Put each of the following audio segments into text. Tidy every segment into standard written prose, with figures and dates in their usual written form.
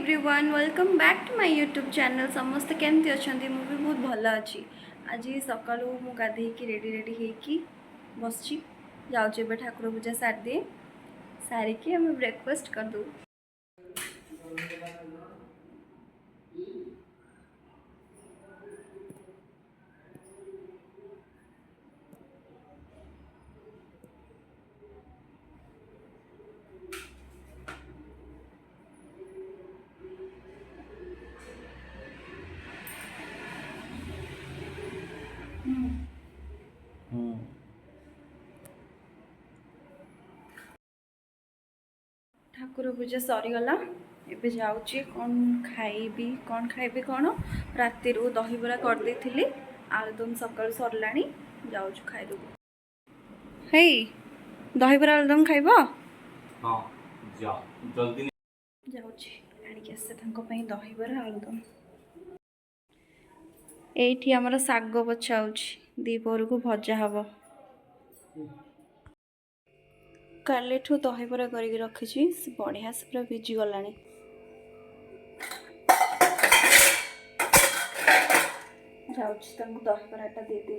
Everyone welcome back to my YouTube channel समस्त केमती अच्छा मुझे बहुत भल अच्छी आज सका मु गाधे रेडी रेडी होगी बस जाऊे ठाकुर पूजा सार दिए सारिकी आम ब्रेकफास्ट करदे। ठाकुर पूजा सरीगला एबे जाऊँगी कौन खाइबी कौन राति दहीबरा करदे आलुदम सकाल सरला जाऊँ खाइदेबू। हे दहीबरा आलुदम खाइब जाऊँगी आनिक आसे दहीबरा आलुदम एठी आमर साग बछा होछि दीपहर को भजा हब काली दहीबरा करके रखी बढ़िया से पूरा भिजी गला जाऊँ दहीबराटा दे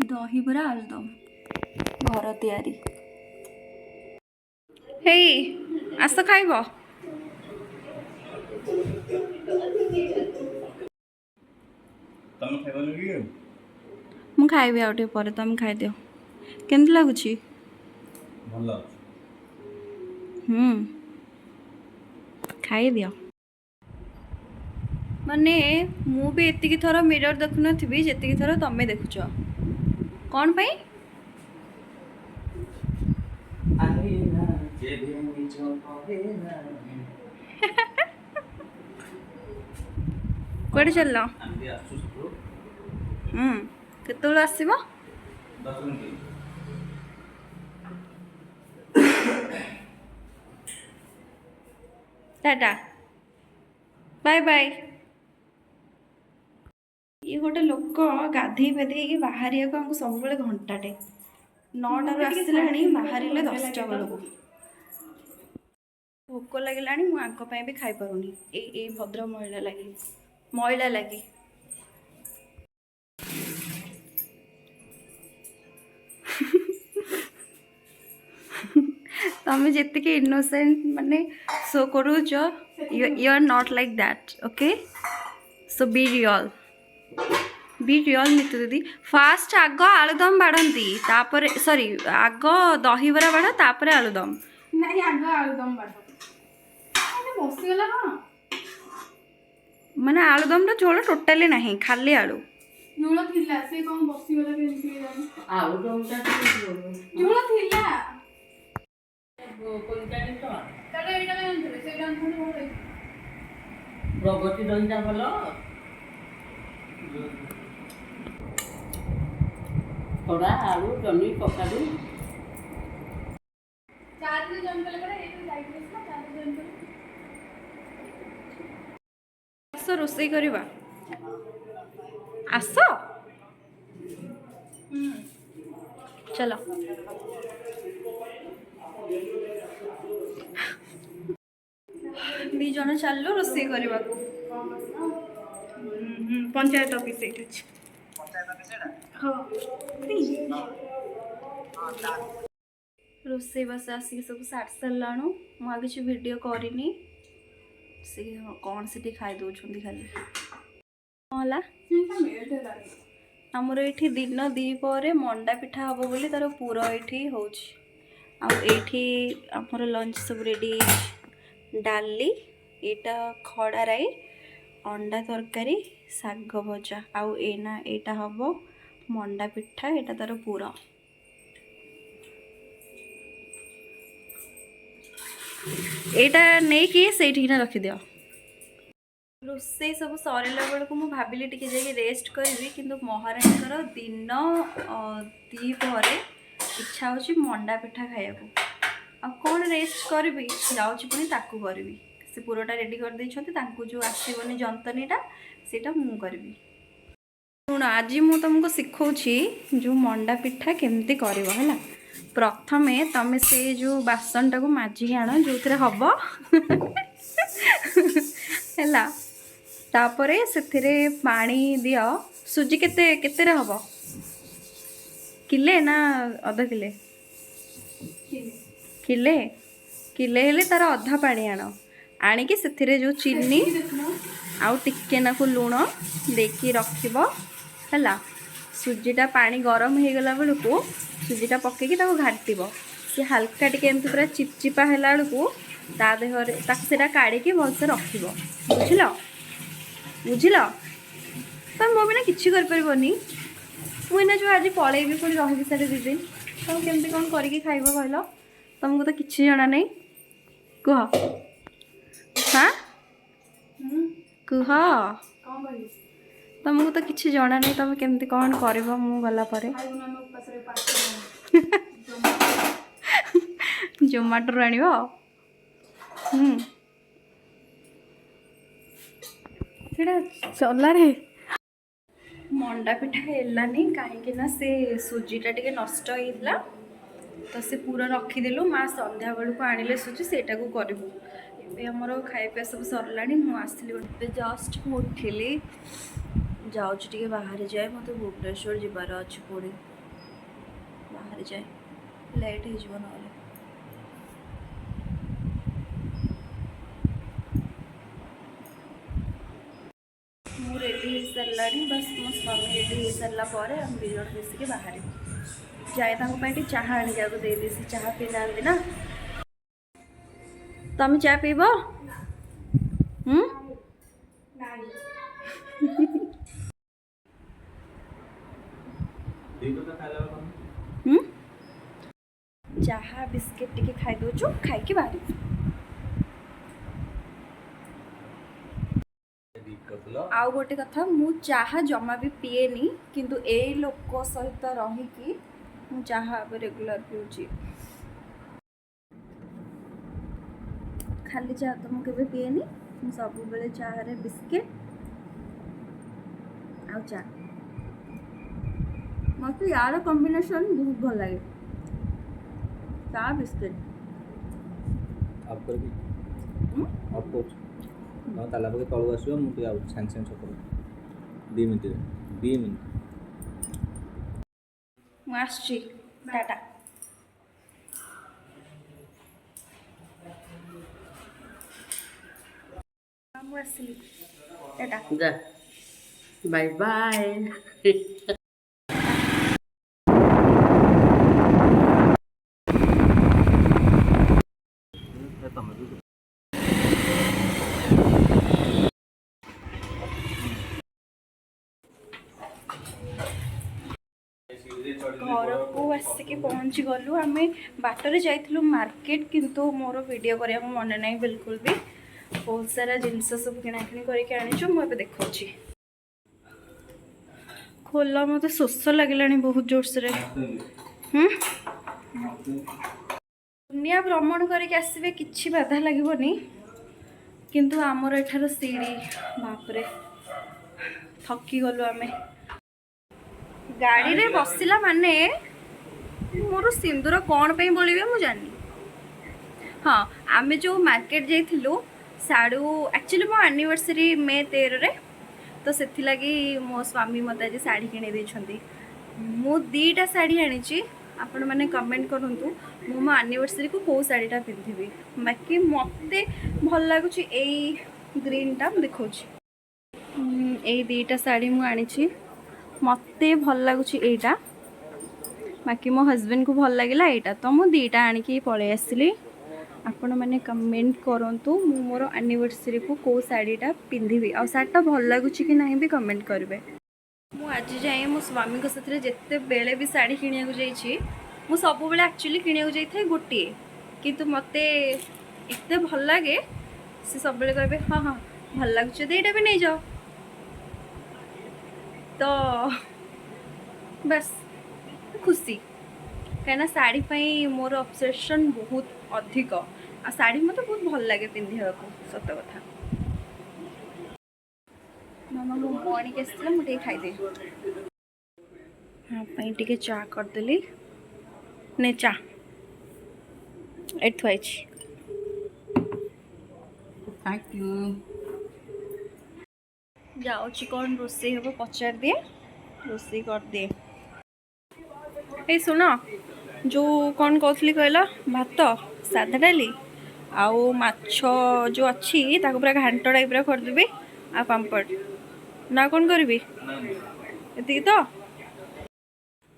दहीबरा आलुदम घर तैयारी। हे आस खाइब मु खाइबी आउटे पर तुम खाइदियो केमती लगुच खाइदियो माने मु भी एतिकी थर मिरर देखु नथिबी जेतिकी थर तमे देखुच कौन पाई कुआडे चल केतल आसब टाटा बाय बाय। ये गोटे लोक गाधे पाधे बाहर को सब घंटाटे 9टार आसला बाहर 10टा बेलू भोक लगे मुझे भी खाई पारूनी ए भद्र मैला लगे तमें जी इनोसेंट माने शो करूच you are not like that okay so be real Neetu दीदी फास्ट आग आलुदम बाड़ती तापर सॉरी आग दहीबरा बाड़ा तापर आलुदम नहीं आग आलुदम बाड़ बसीगला माने आलुदम झोल टोटाली नहीं खाली आलू झोल थिला से कौन बसीगला के जानी आलुदम ता झोल थिला कोनटानी तो ताले एटा जानथले से जानथले बोले प्रगति दहीटा भलो थोड़ा आलू जमी कखारू चार दिन जंगल करे एटू लाइट ना चार दिन जंगल आस रोषे करवा आस चलो दी जन चलो रोषे करने को पंचायत ऑफिस अच्छे हाँ रोषे बस आसिक सब सारी साराणु मुझे किसी वीडियो करनी से कौन से खाई दौरान खाली है आमर ये दिन दीपर मंडा पिठा हम बोली तार पूरा ये हो आमर लंच सब रेडी डाली एटा खड़ा राई अंडा तरकारी शाग भजा आउ एना एटा हम मंडा पिठा एटा तार पूरा एटा नहीं कि से रखिद रोसे सब सरला बेलू मुझे भाविली टी रेस्ट करी कि महाराणीकर दिन दीपर इच्छा हो मंडा पिठा खाया कौन रेस्ट करी जाऊँगी पुणी ताकू करी से पूराटा रेडी कर देते जो आसबनी जंतनीटा सेटा मु करी शुण आज मु तुमको शिखौची जो मंडा पिठा केमती कर प्रथमे तमें से जो बासन टाक माजिक आण जो हम है तापरे से पानी दियो सुजी केते केते हम किले ना अधा किले किले किले हेले तार अधा पानी आण आणिकी से जो चीनी आउ टिके नाकु लुण देकी रखिब है सुजीटा पानी गरम हो गला बेलू सुजीटा पकईकी घाटी सी हाल्का टिके एमती पूरा चिपचिपा है बेलू ता देहरे ताकि काढ़ी भलसे रखिब बुझल बुझल तुम मो बिना किसी करनी मुझे जो आज पलैबी पुणी रही सारे दी दिन तुम केमती कौन करके खाइब कहल तुमको तो किसी जना नहीं कह हाँ कह तुमको तो किसी जना नहीं तुम केमती कौन कर गला जोमाटो आण चल रे मंडा पिठा हेलानी कहीं से सुजीटा टे नष्ट होता तो से पूरा रखीदेलु माँ संध्या बेलू को आनिले सुजी सेटा को करूँ ए आमर खाइपा सब सरला मुझे जस्ट उठिली जाऊँ बाहर जाए मत भुवनेश्वर जीवार अच्छे पुणी बाहर जाए लेट हो ना मु रेडी हो सारा बस मो स्वामी रेडी हो सारापर हम दुज मिसिक बाहर जाए चाह आने दे दी चाह पी ना तुम चाह पीब चाह बिस्किट टी खाई दौचु खाई बाहर आउ गोटे कथा मु चाह जमा भी पीएनी किंतु ए लोक सहित रही मु चाह रेगुलर पीऊँगी खाली चाह तो मुझे पीएनी सब बेले चाह रे बिस्किट आ चा मत यार कॉम्बिनेशन बहुत भल लगे चाह बिस्किट आपको ना ताला पके तलू आसो मुझे सागे सागे छक 2 मिनट मुझे टाटा मुझे टाटा जा बाय बाय घर को आसिक पहुँची गलु आम बाटर जाइलु मार्केट किंतु मोर वीडियो करने को मन ना बिल्कुल भी बहुत सारा जिनस सब किणाकिणी करके आनीचु मुझे देखा खोल मत शोष लगे बहुत जोरसोर दुनिया भ्रमण करके आसबे कि बाधा लगभग किंतु आमर एठार सीढ़ी बापरे थकी गलु आम गाड़ी रे बसला माने मोर सिंदूर कौन पे बोलिबे मु जानी हाँ आमे जो मार्केट जाइथिलु साड़ू एक्चुअली मो एनिवर्सरी मे 13 रे तो से लगी मो स्वामी मत आज शाढ़ी किणे देछंती मु 2टा शाढ़ी आनी आपण मैंने कमेंट करंतु मु मो एनिवर्सरी को कौ शाढ़ीटा पिंधि बाकी मत भल लगुच ग्रीनटा देखा यही दुईटा शाढ़ी मुझे मत भल लगुच यहीटा बाकी मो हस्बैंड को भल लगे यहाँ तो मुझे दुईटा आणिकी पलि आसली आपण मैंने कमेंट करंतु मु मोर एनिवर्सरी को कौ शाढ़ीटा पिंधि आ शाढ़ीटा भल लगुच कि ना भी कमेंट करेंगे। मु आज जाए मो स्वामी साथ जिते बेले भी शाढ़ी किणा जाइए मु सब बेले एक्चुअली किणा जाए गोटे किंतु मत एत भल लगे से सब बेले कहे हाँ हाँ भल लगुच यहाँ भी नहीं जाओ तो बस खुशी कहीं शाढ़ी पाई मोर ऑब्सेशन बहुत अधिक आ शाढ़ी मत बहुत भल लगे पिंधा को सत कथा मामा मो आनिक आसला मुझे खाईदे हाँ टे चा करदेली ने चा एठ थुआई थैंक यू। जाऊँगी कौन रोसे हम पचार दिए रोसे कर दिए ए शुण जो कौन कहली कहला भात सादा डाली आउ माछ जो अच्छी ताको पूरा घांट टाइप करदेवी आ पापड़ ना कौन करी ये तो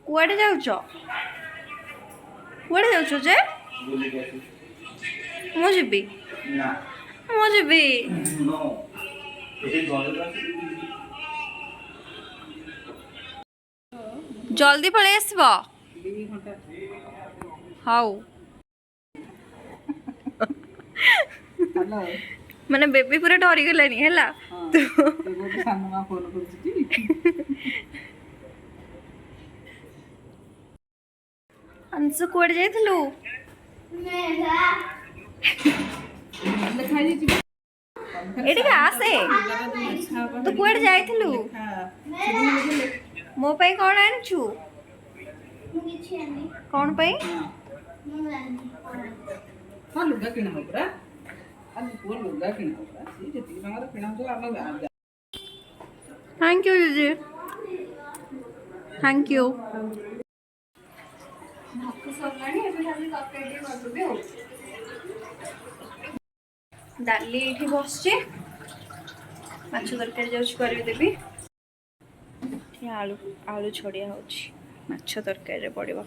कुआडे जाऊच कुआडे जाऊच जे मु जीबी मु जीबी जल्दी पळै आसबो हाउ हेलो माने बेबी पूरा डरी गलानी हैला तो गोटे सानमा फोन करछि अंशु कुआडे जाइथलु खाई दी एठी आसे तो कुआडे जाइथलु मो पई कोन आनछु कौन पई हाँ लुगा किना हो पूरा आज पूरा लुगा किना हो पूरा सी जति टंगर किना हो हम थैंक यू जीजी थैंक यू डाली ये बस माछ तरकारी जादेवी आलू आलू छड़िया हो माछ तरकारी पड़ो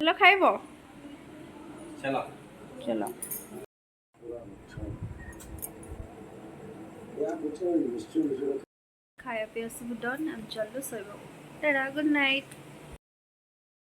चलो खाइब चलो चलो खाया पिया सब डन हम चलो सोब टाटा गुड नाइट।